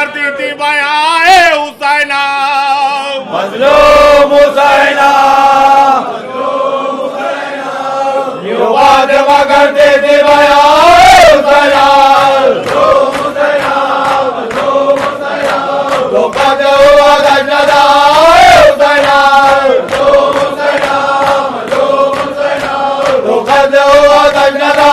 करती थी बयाए हुसैना, मजलूम हुसैना, यूं फातिमा करती थी बयाए हुसैना, तो कद हुआ गजदा हुसैना, तो कद हुआ गजदा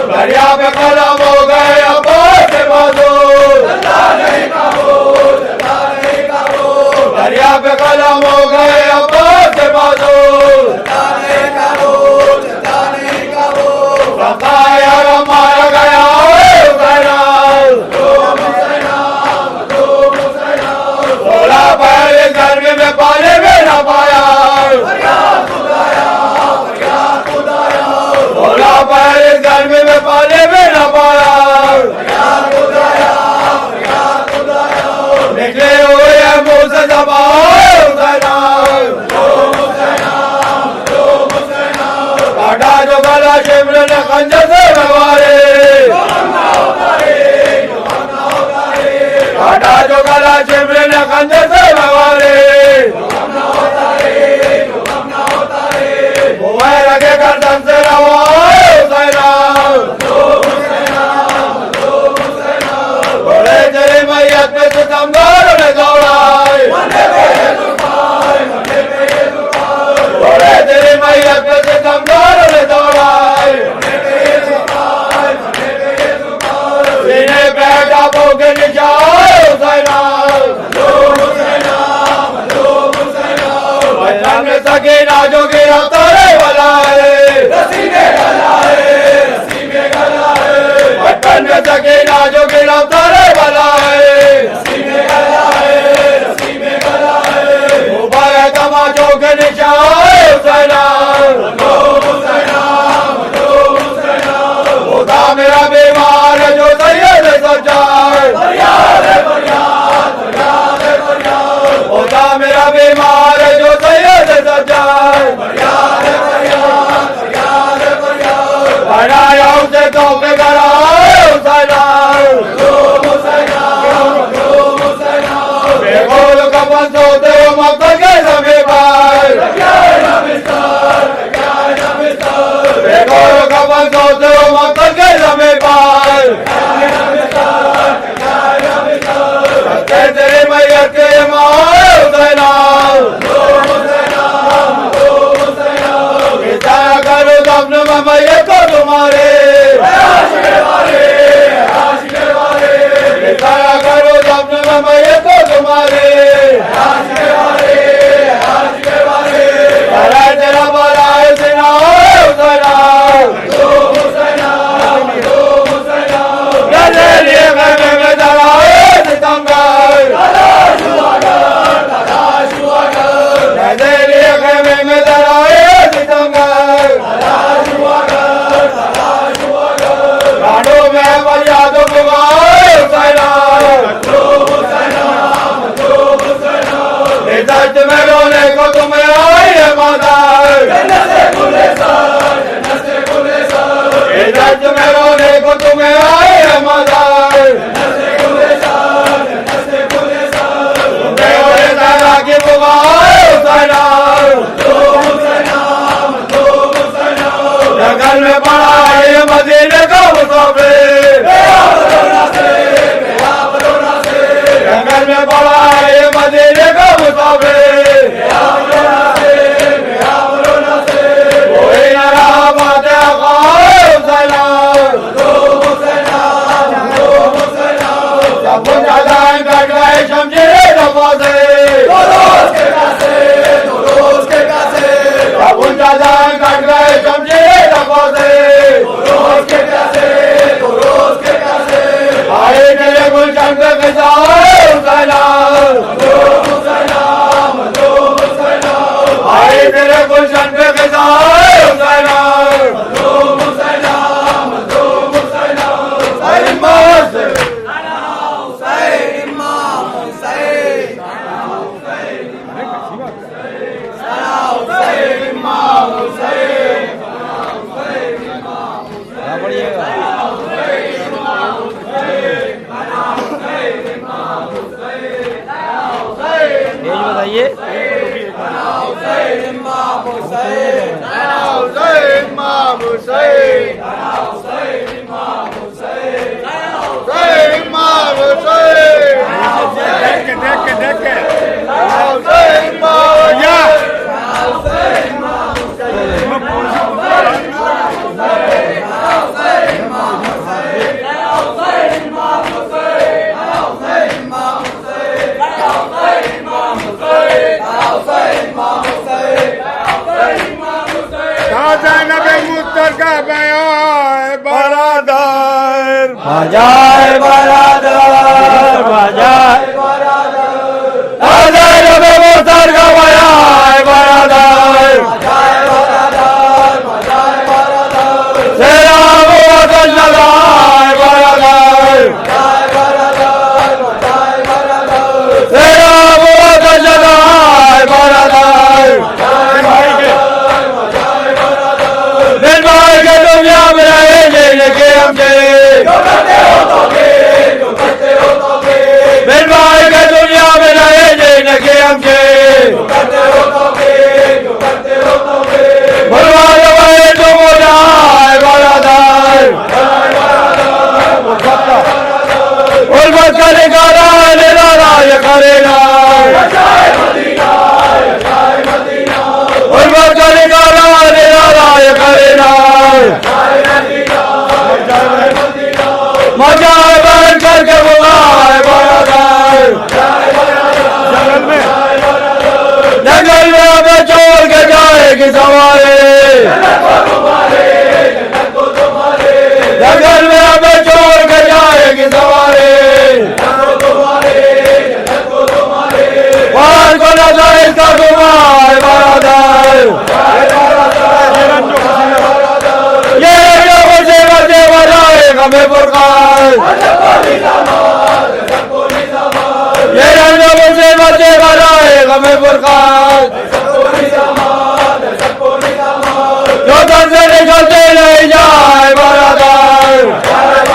दरिया पे कलम हो गए अब्बास के बहादुर, दरिया पे कलम हो गए अब्बास के बहादुर, सताया मारा गया थोड़ा पहले गर्मी में पानी में न पाया, थोड़ा पहले गर्मी में पानी में न पाया, निकले हुए मुंह से जबान काटा जो गला शिमले ने खंजर से भगवारे, काटा जो गला शिमले ने खंजर से भगवारे, वो रखे गर्दन से रवाए बड़े तेरे मैयत में सितमगारों ने दौड़ाए, बड़े तेरे मैयत में सितमगारों ने दौड़ाए, सीने पे डाबों के निशान हुसैना, में सकीना जो गिरा तारे वाला है, बचपन में सकीना जो गिरा तारे वाला है, मुबारक तमाचों के निशान हुसैना, खुदा मेरा बीमार है जो सैयद सज्जाद, खुदा मेरा बीमार है जो सैयद सज्जाद, बनाया उसे तोहफे कराए हुसैना, बेगोल कफन सोते हो मक्तल के समय पर, बेगोल कफन सोते हो मक्तल के समय पर, तेरे मैयत के माए हुसैना, इशारा करो दफन में मैयत को तुम्हारे, इशारा करो दफन में मैयत को तुम्हारे, तेरा बड़ा है सिना हुसैना, तेरे लिए मैं दराए सितमगार, तेरे लिए मैं दराए सितमगार, गानों में मर्यादों को इज्जत में रोने को तुम्हें आई है मादार, इज्जत में रोने को तुम्हें आई है मादार, की पुकार जंगल में पड़ा है मदीने का मुसाफिर, जंगल में पड़ा है मदीने का मुसाफिर, कोई न रहा बात सब कुछ अजान कट गए शमशीरें दफा से, सब कुछ अजान कट गए शमशीरें दफा से, आए तेरे गुलशन पे खिसाए हुसैना, आए तेरे गुलशन पे खिसाए हुसैना, पड़िएगा। बजाए बरादर बजाए बरादर बजाए बरादर मोतर का बजाए बरादर तेरा मोतर लगाए बरादर तेरा मोतर लगाए बरादर दिन भाई के दुनिया में रहे लेके हमसे दिन भाई के दुनिया में रहे लेके हमसे भगवान भाई तो मोजाए बरादर उल्फत का निकाला निराला ये करेगा उल्फत का निकाला निराला ये करेगा मजाए बहन करके बुलाए बरादर जंगल में हमें छोड़ के जाएगी सवारी जंगल में हमें छोड़ के जाएगी सवारी बाहर को नजर इसका घुमाए बरादर ये जो मुझे बजे बजाए हमें पुरकार ये जो मुझे बजे बजाए हमें पुरकार जो दर से निकलते नहीं जाए बरादर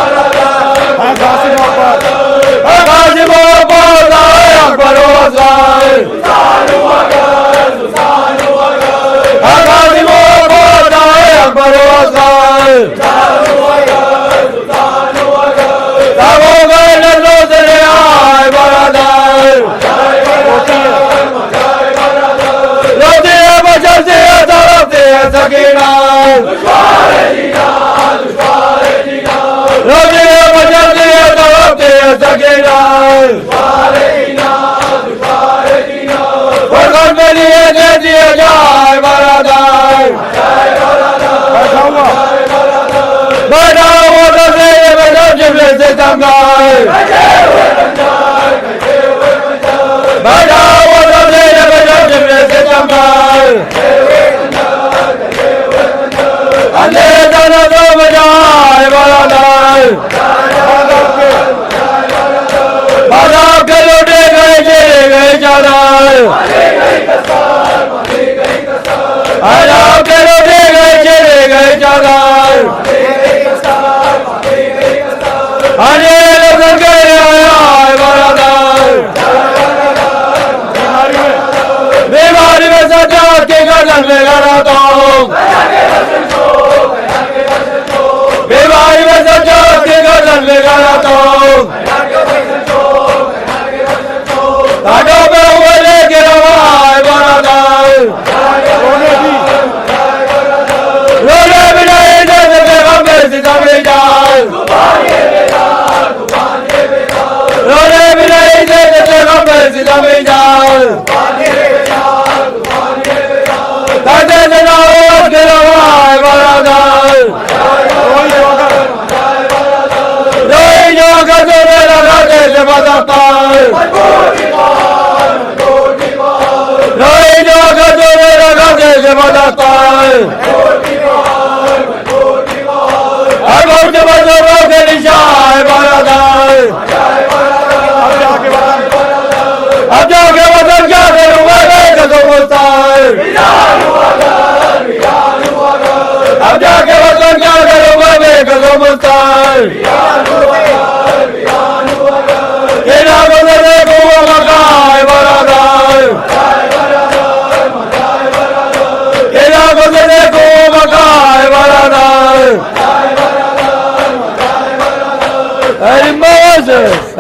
बीमारी में सजा के गर्दन में लगाता हूँ बीमारी में सजा के गर्दन में लगाता हूँ ताजों पे हुए लेके रवाए बरादर रोने भी नहीं देते हम सीधा में जाए रोने भी नहीं देते हम सीधा में जाए ताजे से नाव के रवाए बरादर रोई जो कर जो मेरा राजे से बजाता है रोई जो कर जो मेरा राजे से बजाता है हर वक्त बजरों के निशान बरादर अब जाके वतन क्या करूँगा मैं कसम बोलता है अब जाके वतन क्या करूँगा मैं कसम बोलता है के नाम से देखो वो मकाए बरादर के नाम से देखो वो मकाए बरादर अरे मोज़ेस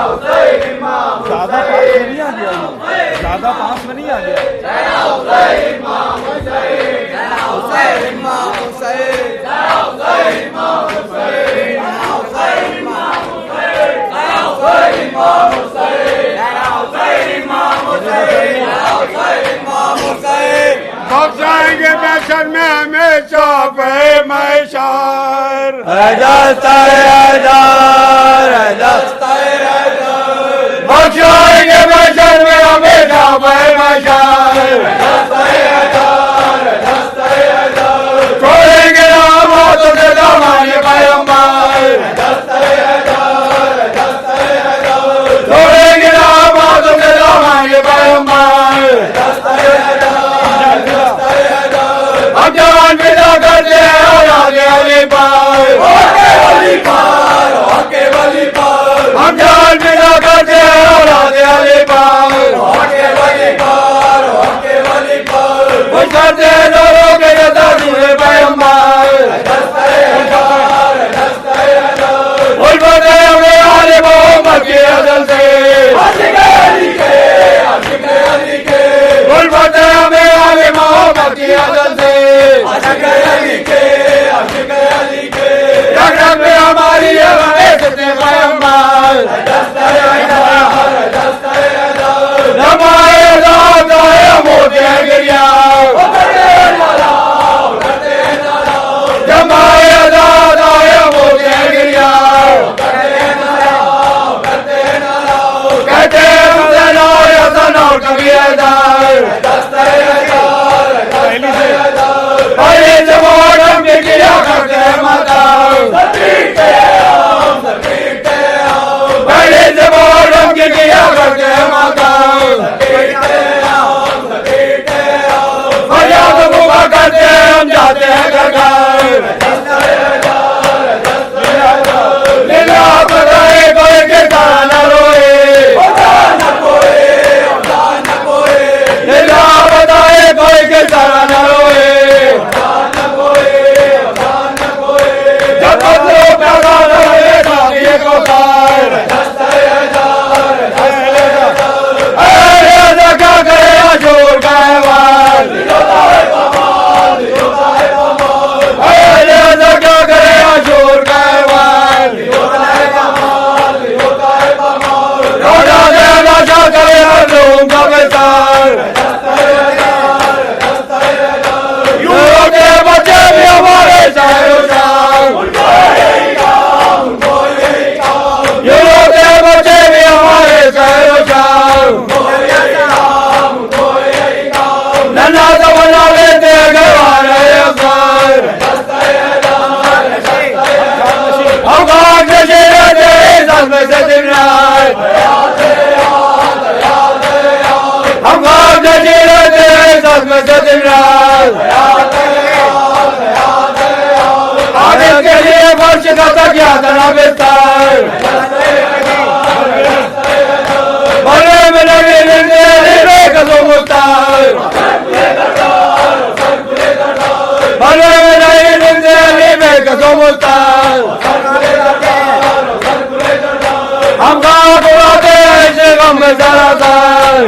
ज़्यादा पास में नहीं आ गया, ज़्यादा पास में नहीं आ गया। बख्शाएंगे महशर में हमेशा पे महशर। बख्शाएंगे महशर में हमेशा पे महशर। छोड़ेंगे ना मौतों से हमारे पैगंबर। छोड़ेंगे ना मौतों से हमारे पैगंबर। हम जवान विदा करते हैं और आगे अली पार। हम जवान विदा करते हैं और आगे अली पार। कुछ करते हैं लोगों के जैसा दूसरे पैगंबर। उल्फते हमें आले मोहम्मद की अज़ल से। उल्फते हमें आले मोहम्मद की अज़ल से। रग में हमारी कितने पैगंबर। नमाए दाद आए मोते गिरिया। नमाए दाद आए मोते गिरिया। कहते हैं हसन और कभी पहले जवान हम किया करते हैं माता। पहले जवान हम किया करते हैं माता। फरियाद मुबा करते हैं हम जाते हैं घर घर। लीला बताए कोई के तारा न रोए। लीला बताए कोई के तारा न रोए। जब बदलो पैदा न हुए काफिए को खार। क्या करे आजूर का अहवाल। क्या करे आजूर का अहवाल। रोजा दे नशा करे हजूम का बेकार। यूरों के बच्चे भी हमारे शहरों शाम। यूरों के बच्चे भी हमारे शहरों शाम। नन्ना तो बना लेते घर वाले अफसर। हम खाक नशे रहते में से दिन रात। हम खाक नशे रहते में से दिन रात। आगे के लिए वर्ष का तकिया तना बिस्तर। बने में लगे निर्णय कसो मुख्तार। बने में लगे निर्णय कसो मुख्तार। हम कहाँ बुलाते हैं इसे गम में सरासर।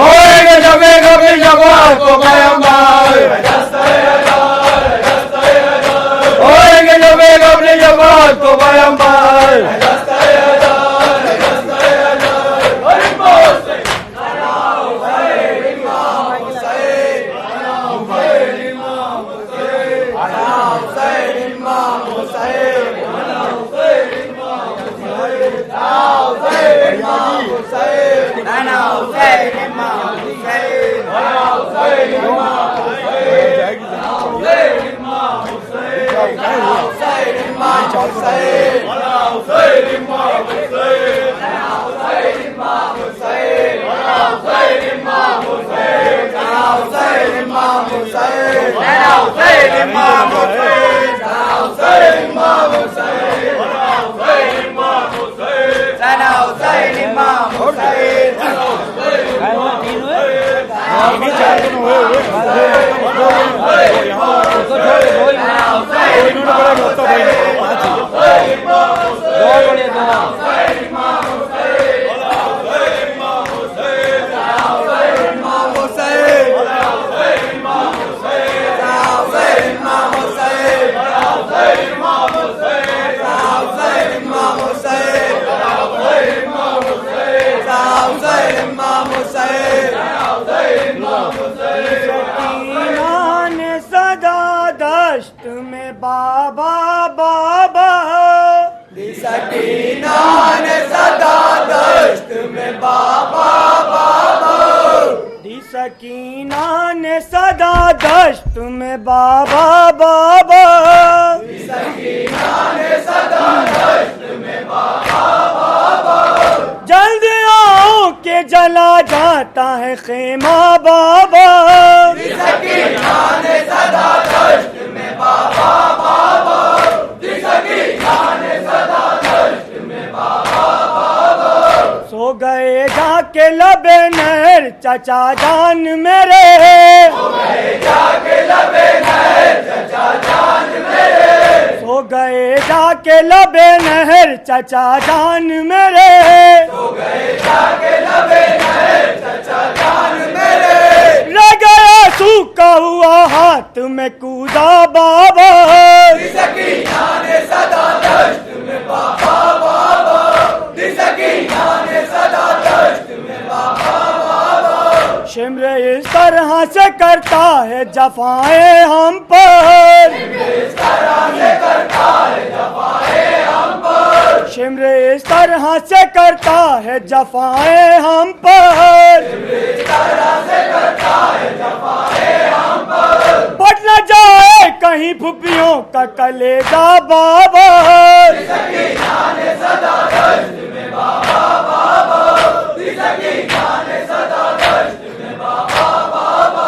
होएंगे जब कभी जवाब को पैगंबर। होएंगे जब अपने जवाब को पैगंबर। Sana हुसैन इमाम हुसैन बाबा बाबा सकीना ने सदा दश्त में बाबा बाबा दी सकीना ने सदा दश्त में बाबा बाबा सकीना ने सदा दश्त में बाबा बाबा जल्दी आओ के जला जाता है खेमा बाबा सकीना ने सदा दश्त में बाबा बाबा सकीना ने सदा दश्त में बाबा बाबा सो गए जाके लबे नहर चचा जान मेरे सो गए जाके लबे नहर चचा जान मेरे सो गए जाके लबे नहर चचा जान मेरे सो गए जाके लबे नहर चचा जान मेरे रह गया सूखा हुआ हाथ में कूदा बाबा सकीना ने सदा दश्त में बाबा बाबा सकीना ने सदा दश्त में बाबा बाबा शिमर इस तरह से करता है जफाएं हम पर इस तरह से करता है जफाएं हम पर शिमर इस तरह से करता है जफाएं हम पर इस तरह से करता है जफाएं हम पर पट न जाए कहीं फुपियों का कलेजा बाबा सकीना ने सदा दश्त में बाबा बाबा सकीना ने सदा दश्त में बाबा बाबा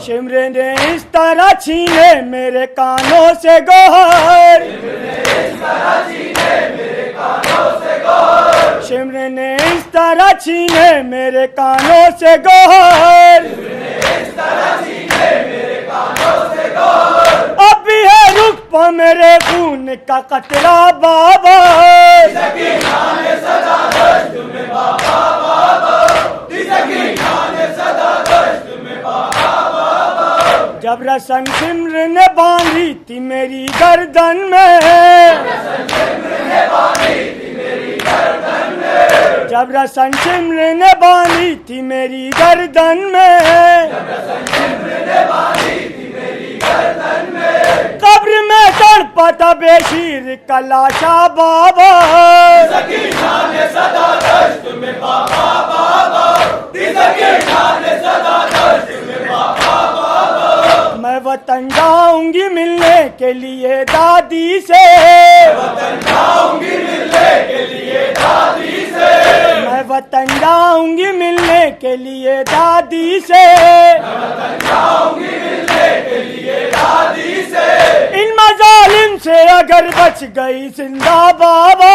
शिमर ने इस तरह छीने मेरे कानों से गोहर इस तरह छीने मेरे कानों से गोहर शिमर ने इस तरह छीने मेरे कानों से गोहर इस तरह छीने मेरे कानों से गोहर अब भी है रुख पर मेरे खून का कतरा बाबा सकीना ने सदा दश्त में बाबा बाबा सकीना ने सदा दश्त में बाबा बाबा जब रसन शिमर ने बांधी थी मेरी गर्दन में जब रसन शिमर ने बांधी थी मेरी गर्दन में कब्र में तड़पता बेशीर कलाशा बाबा सकीना ने सदा दश्त में बाबा बाबा सकीना ने सदा दश्त में बाबा बाबा मैं वतन जाऊंगी मिलने के लिए दादी से वतन जाऊंगी मिलने के लिए दादी से मैं वतन जाऊंगी मिलने के लिए दादी से वतन जाऊंगी मिलने के लिए दादी से इन मजालिम से अगर बच गई जिंदा बाबा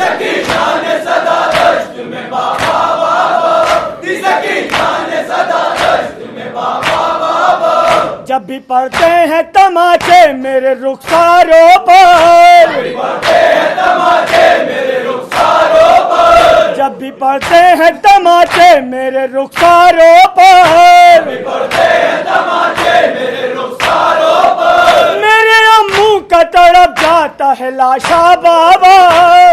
सकीना ने सदा दश्त में बाबा बाबा सकीना ने सदा दश्त में बाबा बाबा जब भी पड़ते हैं तमाचे मेरे रुखसारों पर पड़ते हैं तमाचे मेरे रुखसारों पर जब भी पड़ते हैं तमाचे मेरे रुखसारों पर पड़ते हैं तमाचे मेरे रुखसारों पर मेरे अम्मू का तड़प जाता है लाशा बाबा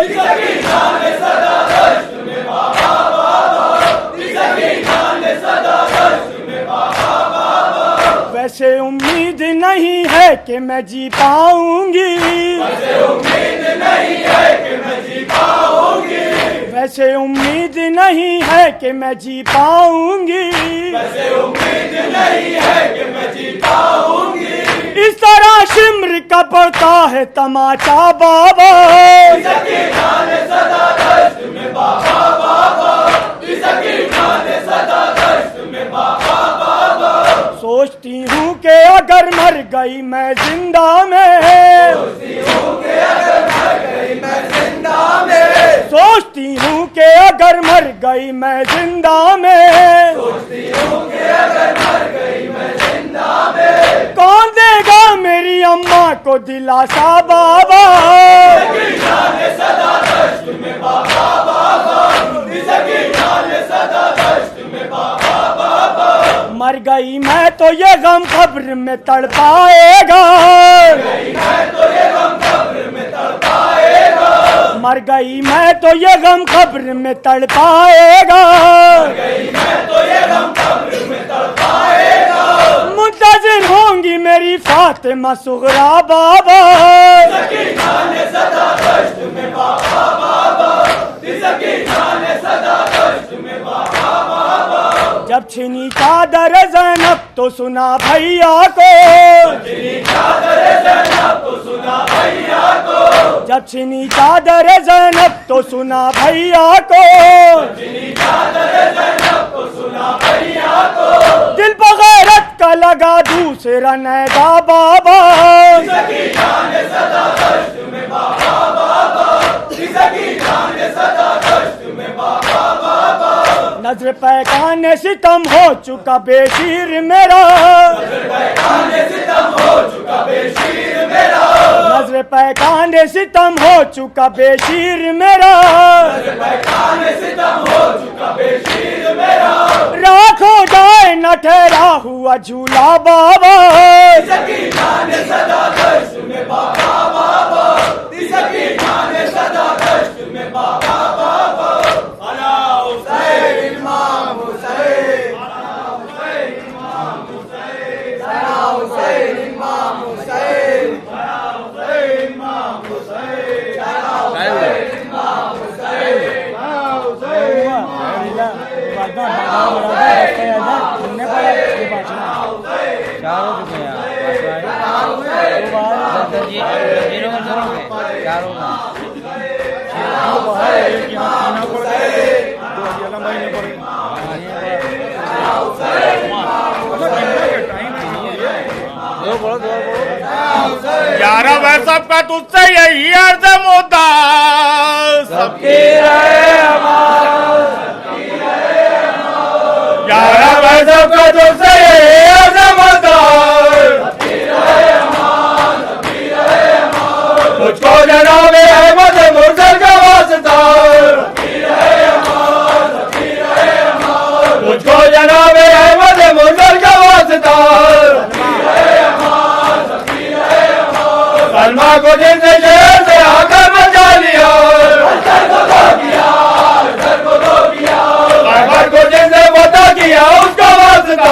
सकीना ने सदा दश्त में बाबा बाबा सकीना ने सदा दश्त में बाबा बाबा वैसे उम्मीद नहीं है कि मैं जी पाऊंगी वैसे उम्मीद नहीं है कि मैं जी पाऊंगी वैसे उम्मीद नहीं है कि मैं जी पाऊंगी वैसे उम्मीद नहीं है कि मैं जी पाऊंगी इस तरह शिमर का पड़ता है तमाचा बाबा सकीना ने सदा दश्त में बाबा बाबा सकीना ने सदा दश्त में बाबा बाबा सोचती हूँ कि अगर मर गई मैं जिंदा में सोचती हूँ कि अगर मर गई मैं जिंदा में सोचती हूँ कि कि अगर मर गई मैं जिंदा में, सोचती हूँ कि अगर मर गई मैं जिंदा में, कौन देगा मेरी अम्मा को दिलासा बाबा। जिसकी जाने सदा दश्त में बाबा बाबा, जिसकी जाने सदा दश्त में बाबा बाबा। मर गई मैं तो ये गम कब्र में तड़पाएगा, मैं तो ये गम कब्र में तड़पाएगा, मर गई मैं तो ये गम कब्र में तड़पाएगा, गई मैं तो ये गम कब्र में तड़पाएगा। मुंतजिर होंगी मेरी फातिमा सुगरा बाबा। जिसकी जाने सदा दश्त में बाबा बाबा, जिसकी जाने सदा दश्त में बाबा बाबा। जब छिनी चादर ज़ैनब तो सुना भैया को, जिनी चादर ज़ैनब तो सुना भैया को, जब छिनी चादर ज़ैनब तो सुना भैया को, जिनी चादर ज़ैनब तो सुना भैया को। दिल पर गैरत का लगा दूसरा नैदा बाबा। जिसकी जाने सदा दश्त में बाबा बाबा, जिसकी जाने सदा दश्त में बाबा बाबा। नजर पैकाने सितम हो चुका बेशीर मेरा, पैकाने सितम हो चुका बेशीर मेरा, नजर पैकाने सितम हो चुका बेशीर मेरा, पैकाने सितम हो चुका बेशीर मेरा। राख हो जाए न ठहरा हुआ झूला बाबा। जिसकी जाने सदा दश्त में बाबा बाबा, जिसकी जाने सदा दश्त में बाबा बाबा। अला हुसैन इमाम हुसैन, अला हुसैन इमाम हुसैन, अला हुसैन इमाम हुसैन, अला हुसैन इमाम हुसैन, अला हुसैन इमाम हुसैन, अला हुसैन यारा वह सबका तुझसे यही अर्ज मुद्दा, सबकी रहे अमान, यारा वह सबका तुझसे यही अर्ज मुद्दा। मुझको जनाबे अहमद मुर्सल का वास्ता, मुझको जनाबे अहमद मुर्सल का वास्ता। सलमा को जिनसे शहर से आकर बचा लिया, अहमद को जिनसे पता किया उसका वास्ता।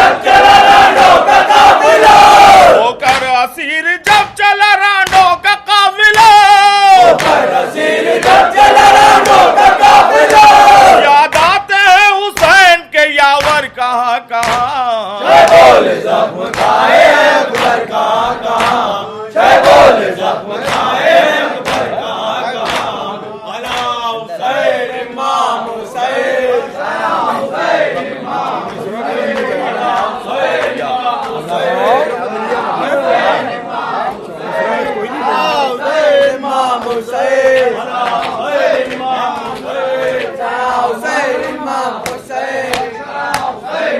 बोले जख्म खाए अकबर का कहाँ, छह बोले जख्म खाए अकबर का कहाँ। अला हुसैन इमाम हुसैन, अला हुसैन इमाम हुसैन, अला हुसैन इमाम हुसैन, हुसैन इमाम हुसैन, हुसैन इमाम हुसैन, हुसैन इमाम हुसैन, हुसैन इमाम हुसैन, हुसैन इमाम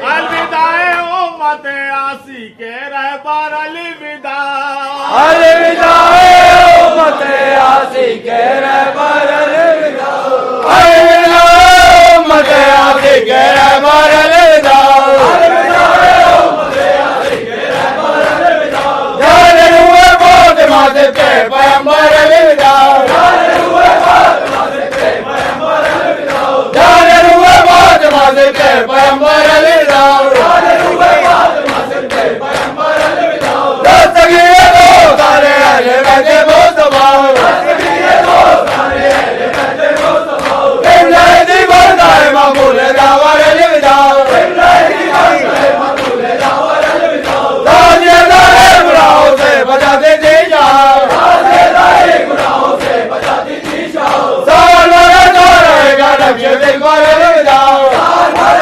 अलविदाए उम्मत आसी के रहबर अलविदा, अलविदाए उम्मत आसी के रहबर अलविदा, अलविदाए उम्मत आसी के रहबर अलविदा, अलविदाए उम्मत आसी के रहबर अलविदा, जाने हुए फातिमा से पे पैगंबर अलविदा, जाने हुए फातिमा से पे पैगंबर अलविदा, जाने हुए फातिमा से पे पैगंबर अलविदा, जाने हुए फातिमा से पे पैगंबर अलविदा, दस्तगीर दो सारे अहले बैते मुस्तफा, दस्तगीर दो सारे अहले बैते मुस्तफा, इमलाए दीवार दाए मकबूल दावर अलविदा, इमलाए दीवार दाए मकबूल दावर अलविदा, ताजिए दाए गुनाहों से बचाते थी जान, ताजिए दाए गुनाहों से बचाती थी जान, साल भर रहेगा नक्शे दिल पर अलविदा, साल भर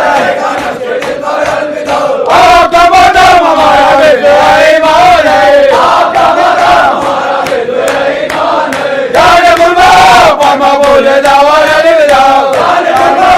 रहेगा नक्शे दिल पर अलविदा, आपका मदाम हमारा विद्या ईमान है, आपका मदाम हमारा विद्या ईमान है, जाने गुलबा पर मकबूल दावर अलविदा, जाने गुलबा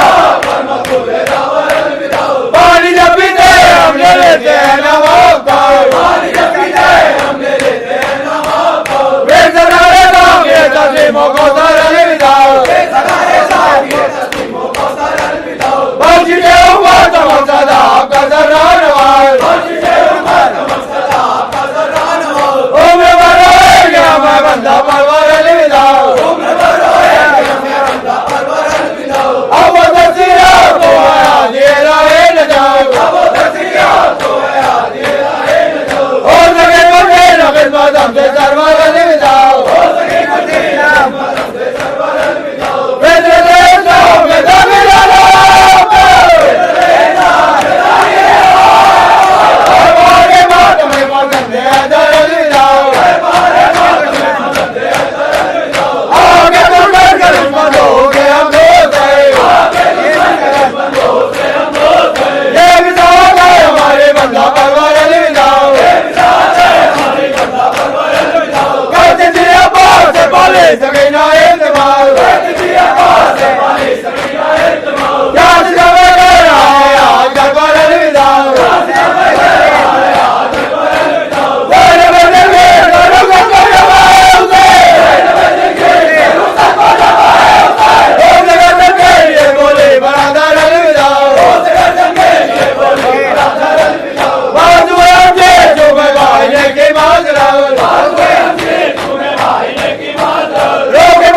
पर मकबूल दावर अलविदा, पानी जब पीते हम ले लेते हैं नवाब का, पानी जब पीते हम ले लेते हैं नवाब का, बेसगारे काम ये तस्लीमों को सर अलविदा, बेसगारे काम ये तस्लीमों को सर अलविदा, बख्शिशे उम्मत का मकसद आपका ज़र्रा नवाज़, बख्शिशे उम्मत का मकसद आपका ज़र्रा नवाज़, उम्र भर रोएंगे मैं बंदा परवर अलविदा, उम्र भर रोएंगे मैं बंदा परवर अलविदा, अब वो तस्वीर को आया ये राहे न जाओ, अब वो तस्वीर को आया ये राहे न जाओ, हो सके तो मेरा खिदमत हमसे सरवर अलविदा, हो सके तो मेरा खिदमत हमसे सरवर अलविदा, बेदरे इस्लाम में दाखिल आना, बेदरे इस्लाम में दाखिल आना, हमारे मातम में पसंद है दर अलविदा, हमारे मातम में पसंद है दर अलविदा, आगे दुश्मन का दुश्मन हो गए हम दोस्त हैं, आगे दुश्मन का दुश्मन हो गए हम दोस्त हैं, ये मिसाल है हमारे बंदा परवर अलविदा, ये मिसाल है हमारे बंदा परवर अलविदा, करते दिए अब्बास से पाले सकीना इल्तिमास, करते दिए अब्बास से पाले सकीना इल्तिमास, याद जमे कर रहा है आज दरबार अलविदा, याद जमे कर रहा है आज दरबार अलविदा, तेरे बदले में करूँ सब को जवाए उसे, तेरे बदले में करूँ सब को जवाए उसे, रोज़ गर्दन के लिए बोले बरादर अलविदा, रोज़ गर्दन के लिए बोले बरादर अलविदा, बाजू हमसे जो मैं भाई ने की माजरा, बाजू हमसे जो मैं भाई ने की माजरा, रोके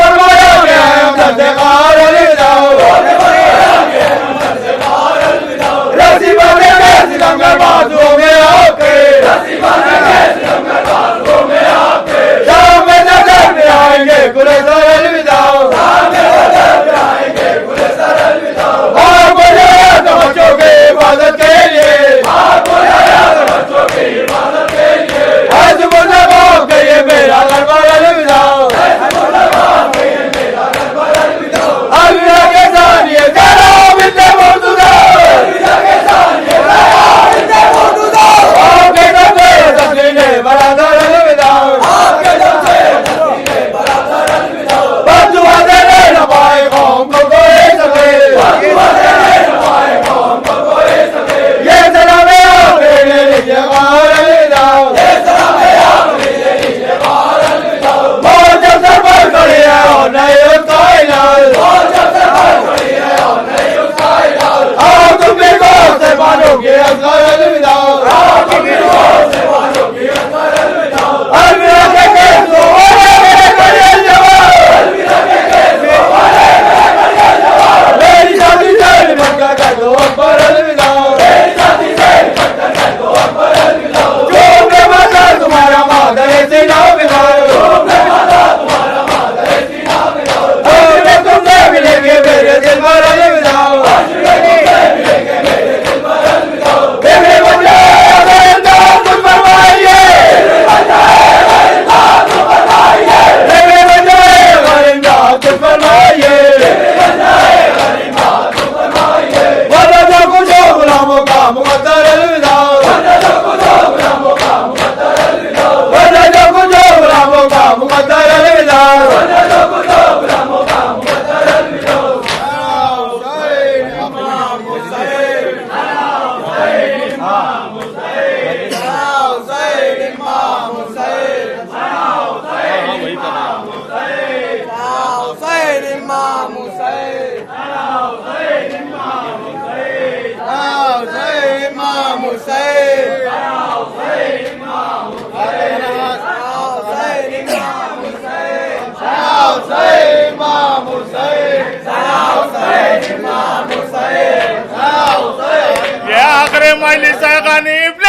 ये आखिरी मजलिस है गनीब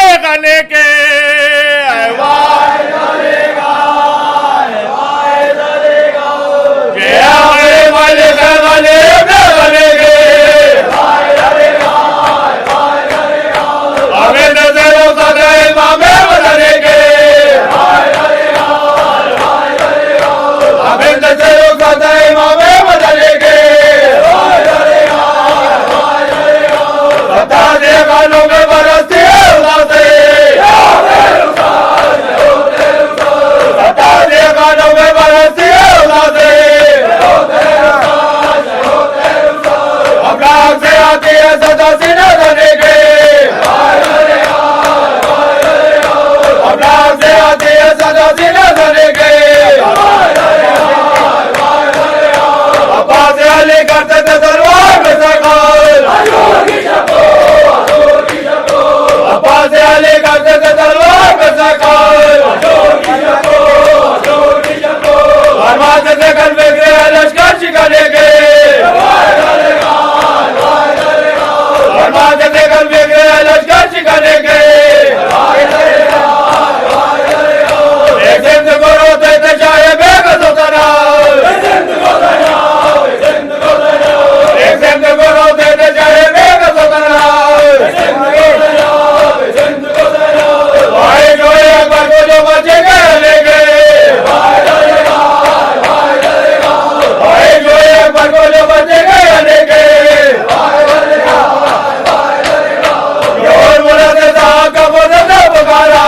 ले के ये आखिरी मजलिस है गनीब ले के हमें नजरों का इमाम बदले के हमें नजरों का इमाम बदले के बता दे गानों में बरसती है उदासी बता दे गानों में बरसती है उदासी अब्राह से आती है सदा सीना धने के अब्राह से आती है सदा सीना धने के अब्बा से अली करते थे तलवार में सरकार अब्बा से अली करते थे तलवार में सरकार फरमाते थे कल में गए लश्कर शिकाने के फरमाते थे कल में गए लश्कर शिकाने के एक जिंद को रोते थे चाहे बेगस होता ना एक जिंद को रोते थे चाहे बेगस होता ना भाई जो अकबर को जो बचे गए लेके भाई जो अकबर को जो बचे गए लेके और बोला थे साहब का बदल पुकारा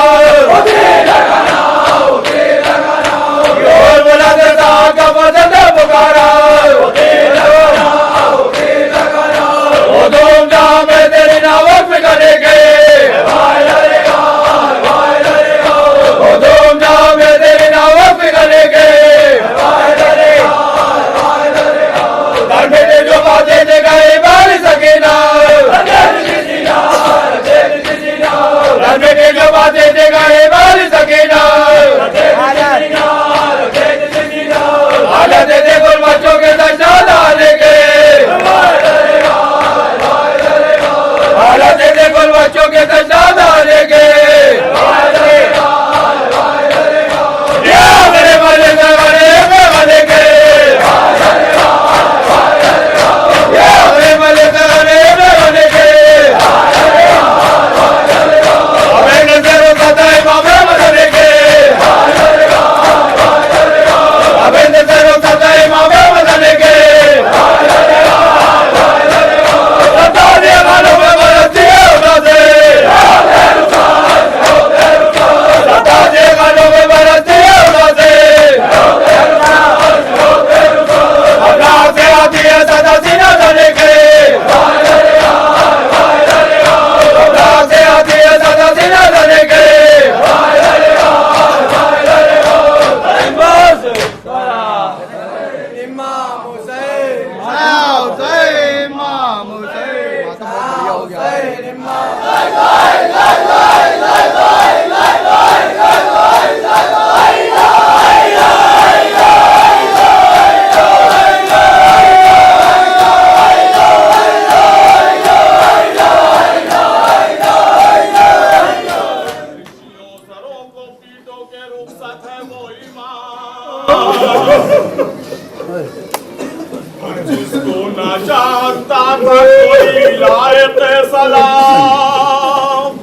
और बोला थे साहब का बदल पुकारा वो धूमधाम में तेरी नावत में करेंगे वो धूमधाम में तेरी नावत में करेंगे घर में जो बातें दे गए बाल सकीना घर में जो बातें दे गए बाल सकीना हालत दे गुल बच्चों के दशा डाले के हालत दे गुल बच्चों के दशा डाले के मेरे मजे से बने के मेरे मजे से बने के हमें नजरों का इमाम बदले के हमें नजरों का इमाम बदले के बता दे गानों में बरसती है उदासी बता दे गानों में बरसती है उदासी अब्राह से आती है सदा सीना धने के अब्राह से आती है सदा सीना धने के जिसको ना जानता था कोई लायक सलाम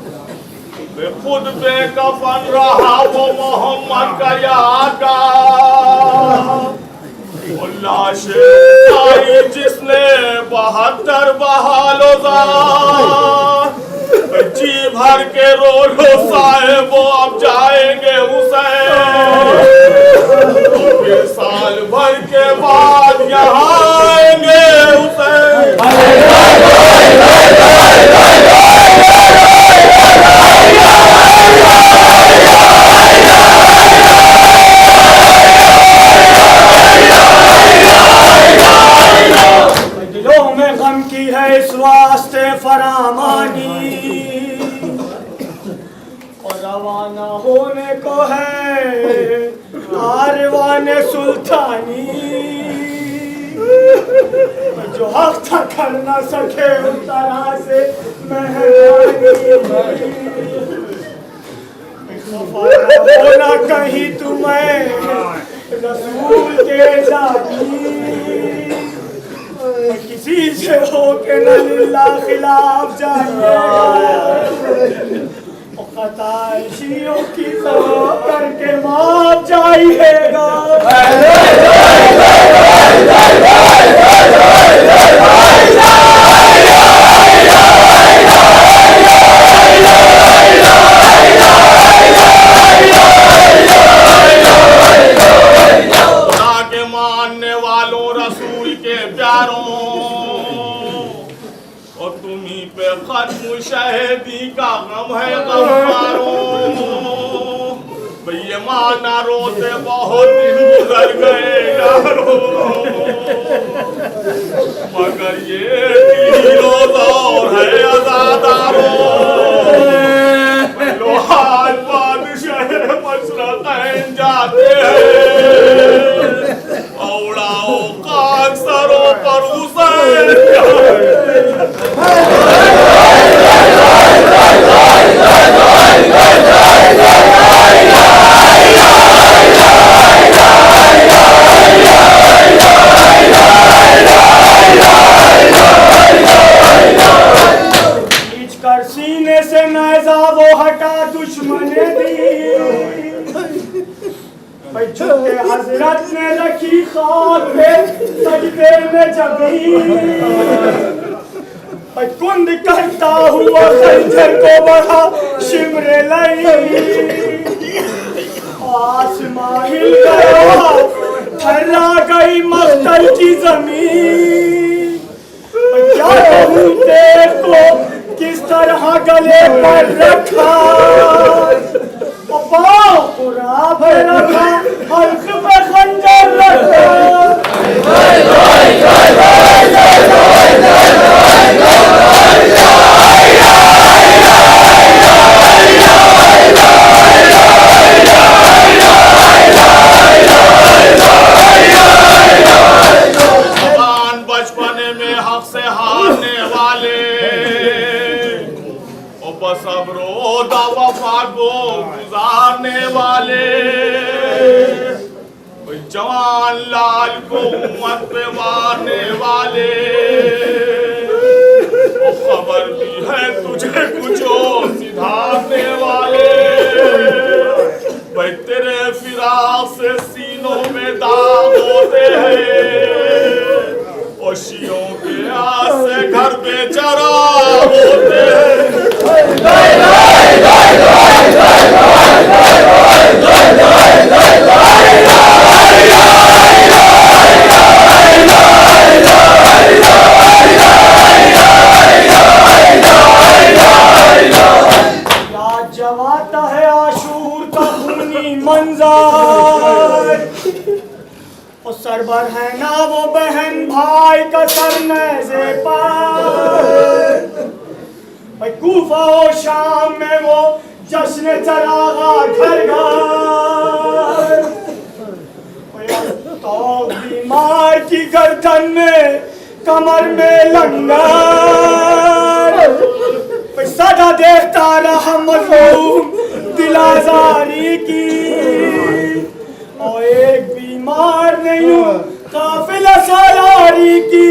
वे खुद बेकफन रहा वो मोहम्मद का यादगार वो लाशें आई जिसने 72 बहालों जी भर के रो लो साहेब वो अब जाएंगे हुसैन, फिर साल भर के बाद यहाँ आएंगे हुसैन। दिलों में गम की है इस वास्ते फरामानी, और रवाना होने को है कारवान सुल्तानी। जो हक था कर न सके उस तरह से मेहरबानी, होना कहीं तुम्हें रसूल के जाती, किसी से हो के न लिल्ला खिलाफ जाइएगा, और खताइशियों की करके माफ जाइएगा। खत्म शहीदी का गम है गफ्फारों, ये माना रोते बहुत दिन गुजर गए यारों, मगर ये तीनों दौर है आजादारों। लोहार बादशाह मशरक़ैन जाते हैं, औड़ाओ खाक सरों पर हुसैन सीने से नैज़ा वो हटा दुश्मन दी, झुके हजरत ने रखी खाक पे सजदे में जबीन, कुंद करता हुआ खंजर को बढ़ा शिमरे लई, आसमां हिल गया थर्रा गई मख्तल की जमीन। क्या कहूं देख को किस तरह गले पर रखा, पाँव पूरा पे रखा, हल्क पे खंजर रखा। बचपने में हक से हारने वाले सबरो दफा को गुजारने वाले, जवान लाल को उम्मत पे मारने वाले, खबर भी है तुझे कुछ सिधारने वाले, भाई तेरे फिराक से सीनों में दाग होते हैं, और शियों के आस से घर बेचारा होते हैं। जवाता है आशूर का खूनी मंजर, और सरबर है ना वो बहन भाई का सर नेज़े पर, कूफा और शाम में वो जश्न चरागा घर घर, तो बीमार की गर्दन में कमर में लंगर, सदा देखता रहा मजलूम दिल आजारी की, और एक बीमार नहीं हूँ काफिला सालारी की।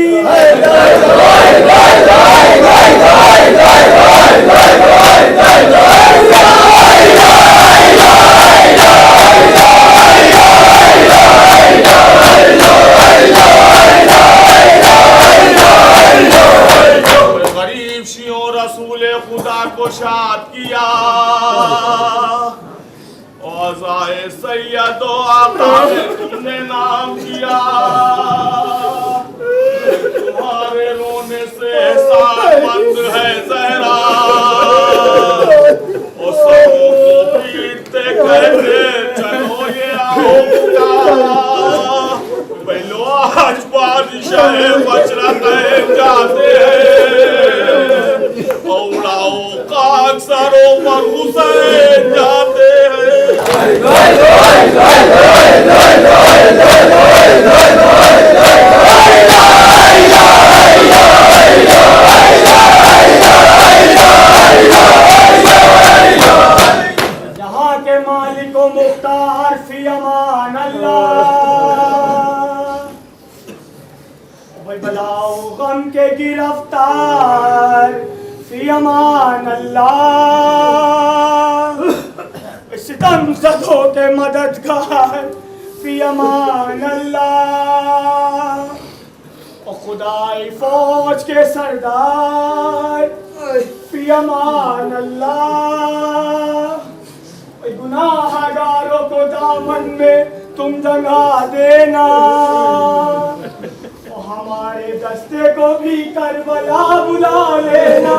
शहे बशरतैन जाते हैं, औलाओ का अक्सरों पर हुसैन जाते हैं। यहाँ के मालिको मुख्तार फी अमान अल्लाह, बलाओ गम के गिरफ्तार फी अमान अल्लाह, सितम सदों के मददगार फी अमान अल्लाह, और खुदाई फौज के सरदार फी अमान अल्लाह, गुनाहगारों को दामन में तुम दंगा देना, और हमारे दस्ते को भी करबला बुला लेना।